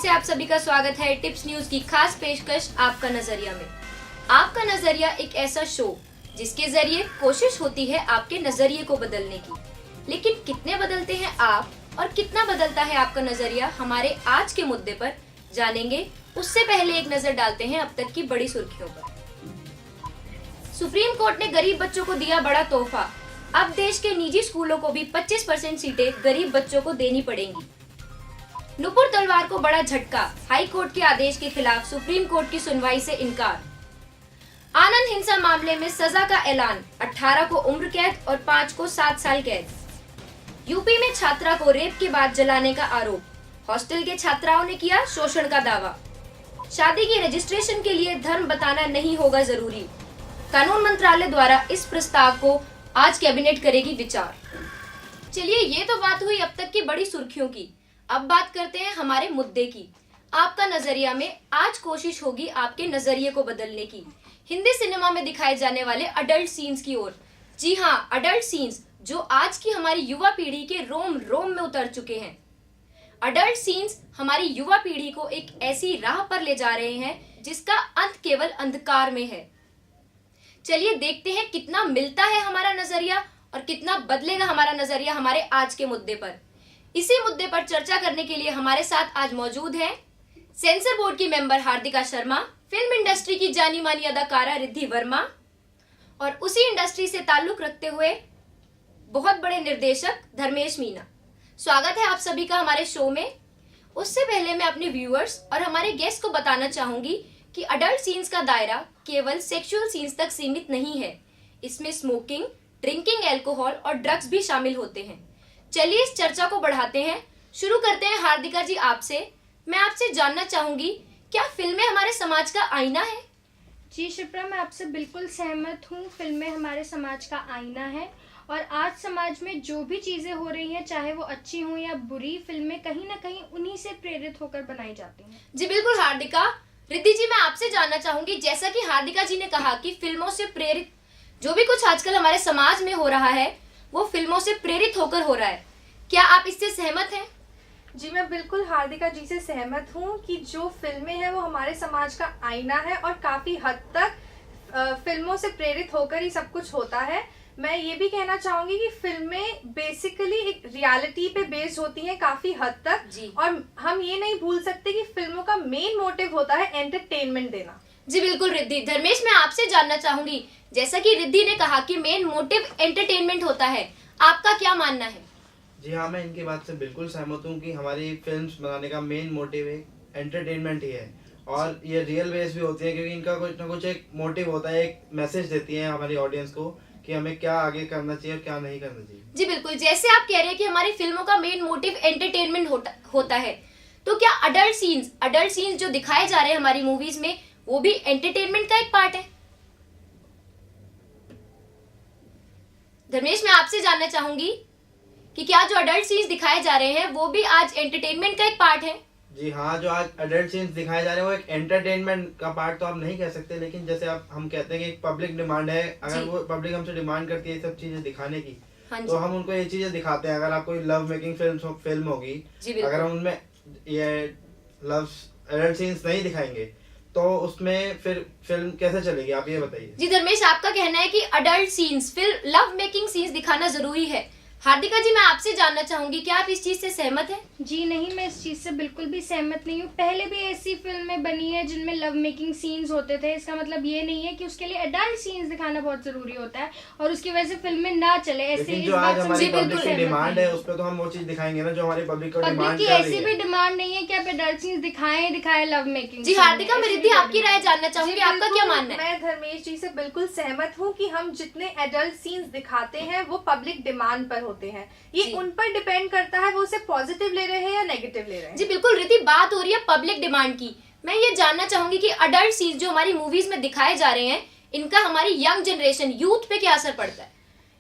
से आप सभी का स्वागत है टिप्स न्यूज की खास पेशकश आपका नजरिया में। आपका नजरिया एक ऐसा शो जिसके जरिए कोशिश होती है आपके नजरिए को बदलने की, लेकिन कितने बदलते हैं आप और कितना बदलता है आपका नजरिया, हमारे आज के मुद्दे पर जानेंगे। उससे पहले एक नजर डालते हैं अब तक की बड़ी सुर्खियों पर। सुप्रीम कोर्ट ने गरीब बच्चों को दिया बड़ा तोहफा। अब देश के निजी स्कूलों को भी 25% सीटें गरीब बच्चों को देनी पड़ेंगी। नुपुर तलवार को बड़ा झटका, हाई कोर्ट के आदेश के खिलाफ सुप्रीम कोर्ट की सुनवाई से इनकार। आनंद हिंसा मामले में सजा का ऐलान, 18 को उम्र कैद और 5 को 7 साल कैद। यूपी में छात्रा को रेप के बाद जलाने का आरोप, हॉस्टल के छात्राओं ने किया शोषण का दावा। शादी की रजिस्ट्रेशन के लिए धर्म बताना नहीं होगा जरूरी, कानून मंत्रालय द्वारा इस प्रस्ताव को आज कैबिनेट करेगी विचार। चलिए, ये तो बात हुई अब तक की बड़ी सुर्खियों की। अब बात करते हैं हमारे मुद्दे की। आपका नजरिया में आज कोशिश होगी आपके नजरिए को बदलने की, हिंदी सिनेमा में दिखाए जाने वाले अडल्ट सीन्स की ओर। जी हाँ, अडल्ट सीन्स जो आज की हमारी युवा पीढ़ी के रोम रोम में उतर चुके हैं। अडल्ट सीन्स हमारी युवा पीढ़ी को एक ऐसी राह पर ले जा रहे हैं जिसका अंत केवल अंधकार में है। चलिए देखते हैं कितना मिलता है हमारा नजरिया और कितना बदलेगा हमारा नजरिया हमारे आज के मुद्दे पर। इसी मुद्दे पर चर्चा करने के लिए हमारे साथ आज मौजूद हैं सेंसर बोर्ड की member Hardika Sharma, film industry की जानी मानी अदाकारा रिद्धि वर्मा और उसी इंडस्ट्री से ताल्लुक रखते हुए बहुत बड़े निर्देशक धर्मेश मीना। स्वागत है आप सभी का हमारे शो में। उससे पहले मैं अपने व्यूअर्स और हमारे गेस्ट को बताना चाहूंगी कि अडल्ट सीन्स का दायरा केवल सेक्सुअल सीन्स तक सीमित नहीं है। इसमें स्मोकिंग, ड्रिंकिंग एल्कोहल और ड्रग्स भी शामिल होते हैं। चलिए इस चर्चा को बढ़ाते हैं। शुरू करते हैं हार्दिका जी आपसे। मैं आपसे जानना चाहूंगी, क्या फिल्में हमारे समाज का आईना है? जी शिप्रा, मैं आपसे बिल्कुल सहमत हूँ। फिल्में हमारे समाज का आईना है और आज समाज में जो भी चीज़ें हो रही हैं, चाहे वो अच्छी हो या बुरी, फिल्में कहीं ना कहीं उन्हीं से प्रेरित होकर बनाई जाती हैं। जी बिल्कुल हार्दिका। रिद्धि जी, मैं आपसे जानना चाहूंगी, जैसा कि हार्दिका जी ने कहा कि फिल्मों से प्रेरित जो भी कुछ आजकल हमारे समाज में हो रहा है वो फिल्मों से प्रेरित होकर हो रहा है, क्या आप इससे सहमत हैं? जी मैं बिल्कुल हार्दिका जी से सहमत हूँ कि जो फिल्में हैं वो हमारे समाज का आईना है और काफी हद तक फिल्मों से प्रेरित होकर ही सब कुछ होता है। मैं ये भी कहना चाहूंगी कि फिल्में बेसिकली एक रियलिटी पे बेस्ड होती हैं काफी हद तक जी। और हम ये नहीं भूल सकते कि फिल्मों का मेन मोटिव होता है एंटरटेनमेंट देना। जी बिल्कुल रिद्धि। धर्मेश, मैं आपसे जानना चाहूंगी, जैसा कि रिद्धि ने कहा कि मेन मोटिव एंटरटेनमेंट होता है, आपका क्या मानना है? जी हाँ, मैं इनकी बात से बिल्कुल सहमत हूँ कि हमारी फिल्म्स बनाने का मेन मोटिव एंटरटेनमेंट ही है और ये रियल बेस भी होती है क्योंकि इनका कुछ ना कुछ एक मोटिव होता है, एक मैसेज देती है हमारी ऑडियंस को कि हमें क्या आगे करना चाहिए और क्या नहीं करना चाहिए। जी बिल्कुल, जैसे आप कह रहे हैं कि हमारी फिल्मों का मेन मोटिव एंटरटेनमेंट होता है, तो क्या अडल्ट सीन्स जो दिखाए जा रहे हैं हमारी मूवीज में वो भी एंटरटेनमेंट का एक पार्ट है? धर्मेश, मैं आपसे जानना चाहूंगी कि क्या जो अडल्ट सीन्स दिखाए जा रहे हैं वो भी आज एंटरटेनमेंट का एक पार्ट है? जी हाँ, जो आज अडल्ट सीन्स दिखाए जा रहे हैं वो एक एंटरटेनमेंट का पार्ट तो आप नहीं कह सकते, लेकिन जैसे हम कहते हैं कि एक पब्लिक डिमांड है, अगर वो पब्लिक हमसे डिमांड करती है ये सब चीजें दिखाने की, हाँ तो हम उनको ये चीजें दिखाते हैं। अगर आप कोई लव मेकिंग फिल्म होगी, अगर हम उनमें ये लव अडल्ट सीन्स नहीं दिखाएंगे तो उसमें फिर फिल्म कैसे चलेगी, आप ये बताइए। जी धर्मेश, आपका कहना है कि adult scenes, film love making scenes दिखाना जरूरी है। हार्दिका जी, मैं आपसे जानना चाहूंगी, क्या आप इस चीज से सहमत हैं? जी नहीं, मैं इस चीज़ से बिल्कुल भी सहमत नहीं हूँ। पहले भी ऐसी फिल्में बनी है जिनमें लव मेकिंग सीन्स होते थे। इसका मतलब ये नहीं है कि उसके लिए अडल्ट सीन्स दिखाना बहुत जरूरी होता है और उसकी वजह से फिल्में ना चले। ऐसे लेकिन इस जो आज बात से हमारी मुझे पब्लिक बिल्कुल की सहमत डिमांड नहीं है उस पर तो हम वो चीज दिखाएंगे ना जो हमारी पब्लिक को पब्लिक डिमांड की कर रही ऐसी है। भी डिमांड नहीं है कि आप अडल्ट सीन्स दिखाएं लव मेकिंग। जी हार्दिका, मैं रिद्धि आपकी राय जानना चाहूंगी, आपका क्या मानना है? मैं धर्मेश जी से बिल्कुल सहमत हूँ कि हम जितने एडल्ट सीन्स दिखाते हैं वो पब्लिक डिमांड पर होते हैं। ये उन पर डिपेंड करता है वो उसे पॉजिटिव ले रहे हैं या नेगेटिव ले रहे हैं। जी बिल्कुल रिद्धि, बात हो रही है पब्लिक डिमांड की। मैं ये जानना चाहूंगी कि अडल्ट सीन्स जो हमारी मूवीज में दिखाए जा रहे हैं इनका हमारी यंग जनरेशन, यूथ पे क्या असर पड़ता है?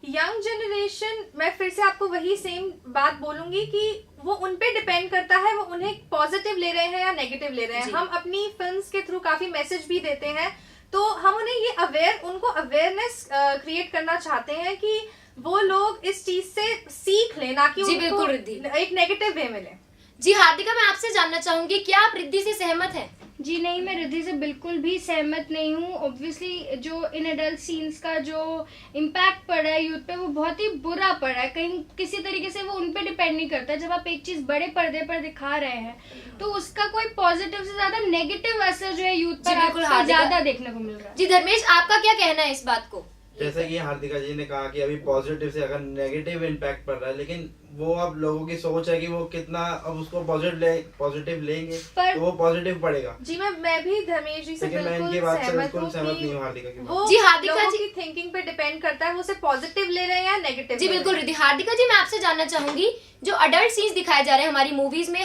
यंग जनरेशन, मैं फिर से आपको वही सेम बात बोलूंगी कि वो उन पे डिपेंड करता है वो उन्हें पॉजिटिव ले रहे हैं या नेगेटिव ले रहे हैं। हम अपनी फिल्म्स के थ्रू काफी मैसेज भी देते हैं, तो हम उन्हें ये उनको अवेयरनेस क्रिएट करना चाहते हैं कि वो लोग इस चीज से सीख लें, ना कि जी उनको बिल्कुल रिद्धि। एक नेगेटिव वे में लें। जी हार्दिका, मैं आपसे जानना चाहूंगी क्या आप रिद्धि से सहमत हैं? जी नहीं, मैं रिद्धि से बिल्कुल भी सहमत नहीं हूँ। ऑब्वियसली जो इन एडल्ट सीन्स का जो इम्पैक्ट पड़ा है यूथ पे वो बहुत ही बुरा पड़ा है। कहीं किसी तरीके से वो उन पे डिपेंड नहीं करता। जब आप एक चीज बड़े पर्दे पर दिखा रहे हैं तो उसका कोई पॉजिटिव से ज्यादा नेगेटिव असर जो है यूथ जी, पर बिल्कुल आपको हार्दिका। ज्यादा देखने को मिल रहा है। जी धर्मेश, आपका क्या कहना है इस बात को? जैसे कि हार्दिका जी ने कहा कि अभी पॉजिटिव से अगर नेगेटिव इम्पैक्ट पड़ रहा है, लेकिन वो अब लोगों की सोच है कि वो कितना अब उसको पॉजिटिव लेंगे तो वो पॉजिटिव पड़ेगा। जी मैं भी धर्मेश जी से लेकिन मैं इनकी बात से बिल्कुल सहमत नहीं हूँ हार्दिका की बात। वो जी, हार्दिका लोगों जी। की थिंकिंग पे डिपेंड करता है वो उसे पॉजिटिव ले रहे हैं या नेगेटिव। जी बिल्कुल रिद्धि। हार्दिका जी, मैं आपसे जानना चाहूंगी जो अडल्ट सीन्स दिखाए जा रहे हैं हमारी मूवीज में,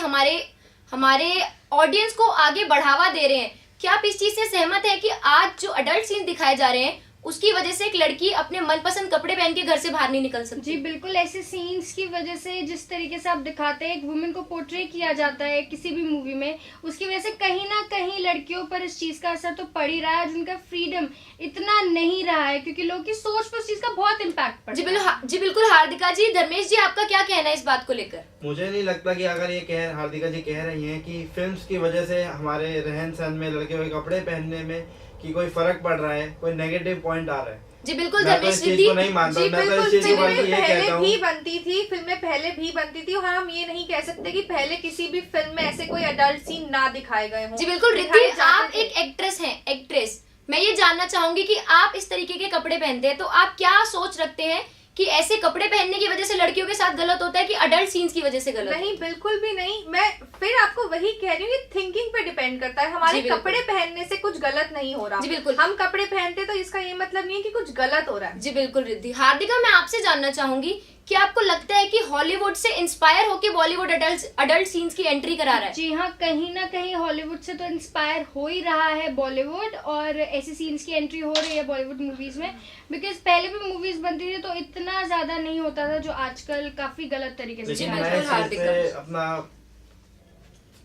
हमारे ऑडियंस को आगे बढ़ावा दे रहे हैं, क्या आप इस चीज से सहमत है कि आज जो अडल्ट सीन्स दिखाए जा रहे हैं उसकी वजह से एक लड़की अपने मनपसंद कपड़े पहन के घर से बाहर नहीं निकल सकती? जी बिल्कुल, ऐसे सीन्स की वजह से जिस तरीके से आप दिखाते हैं एक वुमेन को पोर्ट्रे किया जाता है किसी भी मूवी में, उसकी वजह से कहीं ना कहीं लड़कियों पर इस चीज का असर तो पड़ ही रहा है। जिनका फ्रीडम इतना नहीं रहा है क्योंकि लोगों की सोच पर उस चीज का बहुत इम्पैक्ट पड़ रहा है। जी बिल्कुल हार्दिका जी। धर्मेश जी, आपका क्या कहना है इस बात को लेकर? मुझे नहीं लगता कि अगर ये हार्दिका जी कह रही हैं कि फिल्म्स की वजह से हमारे रहन सहन में, लड़कियों के कपड़े पहनने में कि कोई फर्क पड़ रहा है, कोई नेगेटिव पॉइंट आ रहा है। जी बिल्कुल मैं तो धर्मेश इस चीज रिद्धि। को नहीं मानता। जी मैं तो बिल्कुल, इस चीज को बल्कि फिल्में ये पहले कहता भी हूँ बनती थी, फिल्में पहले भी बनती थी और हम ये नहीं कह सकते कि पहले किसी भी फिल्म में ऐसे कोई अडल्ट सीन ना दिखाए गए हों। जी बिल्कुल रिद्धि, दिखाए जाते आप थे। एक एक्ट्रेस हैं, एक्ट्रेस। मैं ये जानना चाहूंगी कि आप इस तरीके के कपड़े पहनते हैं तो आप क्या सोच रखते हैं कि ऐसे कपड़े पहनने की वजह से लड़कियों के साथ गलत होता है कि अडल्ट सीन्स की वजह से गलत? नहीं, बिल्कुल भी नहीं। मैं फिर आपको वही कह रही हूँ कि थिंकिंग पे डिपेंड करता है। हमारे जी, बिल्कुल। कपड़े पहनने से कुछ गलत नहीं हो रहा। जी, बिल्कुल। हम कपड़े पहनते तो इसका ये मतलब नहीं है कि कुछ गलत हो रहा है। जी बिल्कुल रिद्धि। हार्दिका, मैं आपसे जानना चाहूंगी कि आपको लगता है कि हॉलीवुड से इंस्पायर होकर बॉलीवुड अडल्ट सीन्स की एंट्री करा रहा है? जी हाँ, कहीं ना कहीं हॉलीवुड से तो इंस्पायर हो ही रहा है बॉलीवुड, और ऐसी सीन्स की एंट्री हो रही है बॉलीवुड मूवीज में। बिकॉज पहले भी मूवीज बनती थी तो इतना ज्यादा नहीं होता था जो आजकल काफी गलत तरीके से लेकिन बिल्कुल, मैं इस चीज हार्दिका। से अपना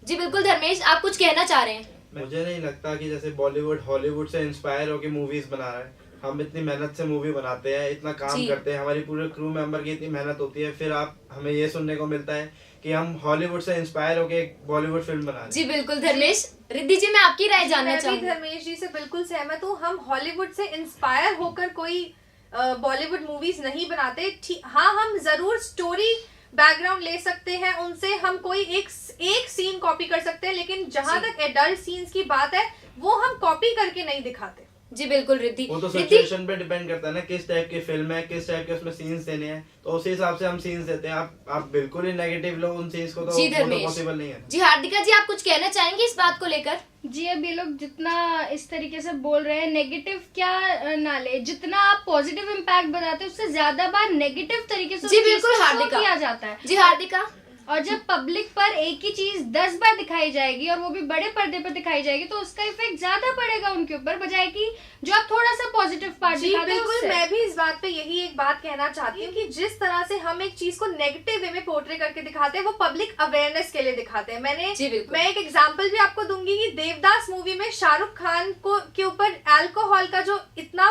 जी बिल्कुल धर्मेश, आप कुछ कहना चाह रहे हैं? मुझे नहीं लगता कि जैसे बॉलीवुड हॉलीवुड से इंस्पायर होकर मूवीज बना रहा है। हम इतनी मेहनत से मूवी बनाते हैं, इतना काम जी। करते हैं, हमारी पूरे क्रू मेंबर की इतनी मेहनत होती है, फिर हमें ये सुनने को मिलता है कि हम हॉलीवुड से इंस्पायर होकर एक बॉलीवुड फिल्म बना रहे हैं। जी बिल्कुल धर्मेश। रिद्धि जी, मैं आपकी राय जानना मैं भी चाहूंगी। धर्मेश जी से बिल्कुल सहमत हूँ। हम हॉलीवुड से इंस्पायर होकर कोई बॉलीवुड मूवीज नहीं बनाते। हाँ, हम जरूर स्टोरी बैकग्राउंड ले सकते हैं उनसे, हम कोई एक सीन कॉपी कर सकते हैं, लेकिन जहां तक एडल्ट सीन्स की बात है वो हम कॉपी करके नहीं दिखाते। जी बिल्कुल रिद्धि। वो तो रिद्धि, सिचुएशन पे डिपेंड करता है ना, किस टाइप की फिल्म है, किस टाइप के उसमें सीन्स देने हैं, तो उसी हिसाब से हम सीन्स देते हैं। आप बिल्कुल ही नेगेटिव लो उन सीन्स को, तो जी वो तो धर्मेश। पॉसिबल नहीं है। जी हार्दिका जी, आप कुछ कहना चाहेंगे इस बात को लेकर? जी, अब ये लोग जितना इस तरीके से बोल रहे हैं, नेगेटिव क्या ना ले, जितना आप पॉजिटिव इम्पैक्ट बताते हैं उससे ज्यादा बार नेगेटिव तरीके से जी, उस चीज बिल्कुल, को show हार्दिका। किया जाता है। जी हार्दिका। और जब पब्लिक पर एक ही चीज 10 बार दिखाई जाएगी और वो भी बड़े पर्दे पर दिखाई जाएगी तो उसका इफेक्ट ज्यादा पड़ेगा उनके ऊपर, बजाय कि जो आप थोड़ा सा पॉजिटिव पार्ट जी दिखाते हैं बिल्कुल, उससे। मैं भी इस बात पे यही एक बात कहना चाहती हूँ कि जिस तरह से हम एक चीज को नेगेटिव वे में पोर्ट्रे करके दिखाते हैं वो पब्लिक अवेयरनेस के लिए दिखाते हैं। जी, बिल्कुल। मैं एक एग्जांपल भी आपको दूंगी कि देवदास मूवी में शाहरुख खान के ऊपर अल्कोहल का जो इतना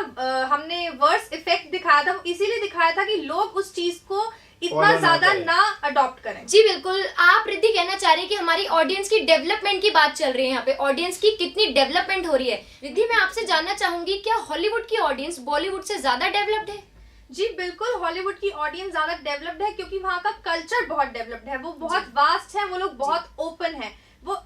हमने वर्स इफेक्ट दिखाया था, वो इसीलिए दिखाया था कि लोग उस चीज को इतना Follow ना ज्यादा करें। ना अडॉप्ट करें। जी बिल्कुल, आप रिद्धि कहना चाह रही है कि हमारी ऑडियंस की डेवलपमेंट की बात चल रही है यहाँ पे, ऑडियंस की कितनी डेवलपमेंट हो रही है। रिद्धि, मैं आपसे जानना चाहूंगी क्या हॉलीवुड की ऑडियंस बॉलीवुड से ज्यादा डेवलप्ड है? जी बिल्कुल, हॉलीवुड की ऑडियंस ज्यादा डेवलप्ड है क्योंकि वहाँ का कल्चर बहुत डेवलप्ड है, वो बहुत वास्ट है, वो लोग बहुत ओपन है, वो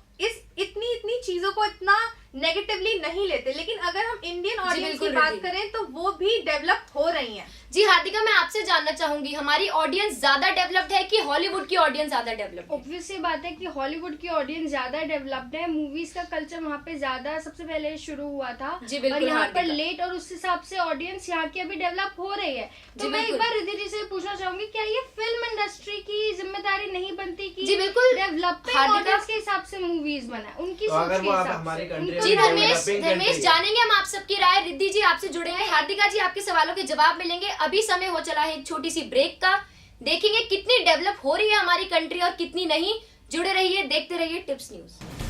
इतनी चीजों को इतना नेगेटिवली नहीं लेते। लेकिन अगर हम इंडियन ऑडियंस की बिल्कुल, बात रिद्धि। करें तो वो भी डेवलप हो रही हैं। जी हार्दिका, मैं आपसे जानना चाहूंगी हमारी ऑडियंस ज्यादा डेवलप्ड है कि हॉलीवुड की ऑडियंस ज्यादा डेवलप्ड है? ऑब्वियस ये बात है कि हॉलीवुड की ऑडियंस ज्यादा डेवलप्ड है, मूवीज का कल्चर वहाँ पे ज्यादा सबसे पहले शुरू हुआ था। जी, बिल्कुल, और यहाँ पर हार्दिका। लेट, और उस हिसाब से ऑडियंस यहाँ की अभी डेवलप हो रही है। जी, तो मैं एक बिल्कुल। बार रिद्धि जी से पूछना चाहूंगी, क्या ये फिल्म इंडस्ट्री की जिम्मेदारी नहीं बनती कि जी, बिल्कुल, डेवलपिंग हार्दिका। ऑडियंस के हिसाब से मूवीज बनाए, उनकी तो सोच अगर के वो आप हिसाब हमारी से, country उनका जी में धर्मेश, developing धर्मेश country है। जानेंगे हम आप सबकी राय। रिद्धि जी आपसे जुड़ेंगे, हार्दिका जी आपके सवालों के जवाब मिलेंगे। अभी समय हो चला है एक छोटी सी ब्रेक का, देखेंगे कितनी डेवलप हो रही है हमारी कंट्री और कितनी नहीं। जुड़े रहिए, देखते रहिए टिप्स न्यूज।